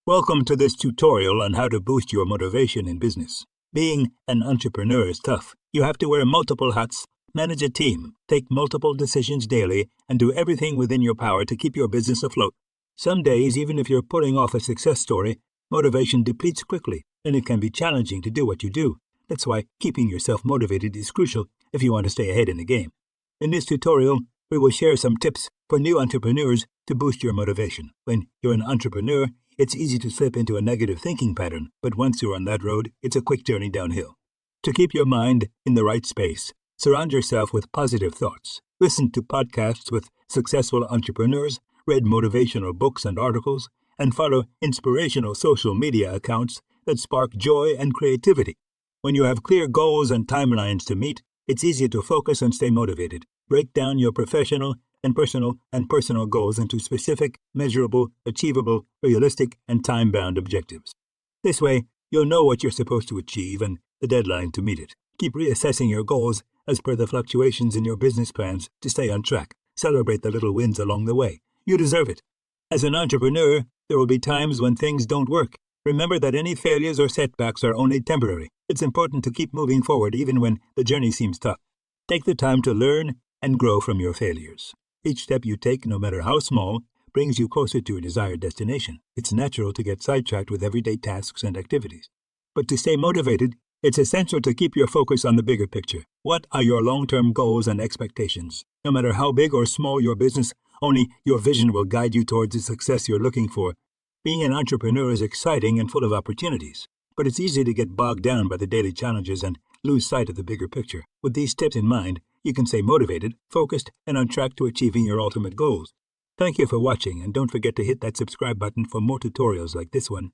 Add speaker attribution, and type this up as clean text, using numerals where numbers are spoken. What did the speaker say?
Speaker 1: Welcome to this tutorial on how to boost your motivation in business. Being an entrepreneur is tough. You have to wear multiple hats, manage a team, take multiple decisions daily, and do everything within your power to keep your business afloat. Some days, even if you're pulling off a success story, motivation depletes quickly, and it can be challenging to do what you do. That's why keeping yourself motivated is crucial if you want to stay ahead in the game. In this tutorial, we will share some tips for new entrepreneurs to boost your motivation. When you're an entrepreneur, it's easy to slip into a negative thinking pattern, but once you're on that road, it's a quick journey downhill. To keep your mind in the right space, surround yourself with positive thoughts. Listen to podcasts with successful entrepreneurs, read motivational books and articles, and follow inspirational social media accounts that spark joy and creativity. When you have clear goals and timelines to meet, it's easier to focus and stay motivated. Break down your professional and personal goals into specific, measurable, achievable, realistic, and time-bound objectives. This way, you'll know what you're supposed to achieve and the deadline to meet it. Keep reassessing your goals as per the fluctuations in your business plans to stay on track. Celebrate the little wins along the way. You deserve it. As an entrepreneur, there will be times when things don't work. Remember that any failures or setbacks are only temporary. It's important to keep moving forward even when the journey seems tough. Take the time to learn and grow from your failures. Each step you take, no matter how small, brings you closer to your desired destination. It's natural to get sidetracked with everyday tasks and activities. But to stay motivated, it's essential to keep your focus on the bigger picture. What are your long-term goals and expectations? No matter how big or small your business, only your vision will guide you towards the success you're looking for. Being an entrepreneur is exciting and full of opportunities, but it's easy to get bogged down by the daily challenges and lose sight of the bigger picture. With these tips in mind, you can stay motivated, focused, and on track to achieving your ultimate goals. Thank you for watching, and don't forget to hit that subscribe button for more tutorials like this one.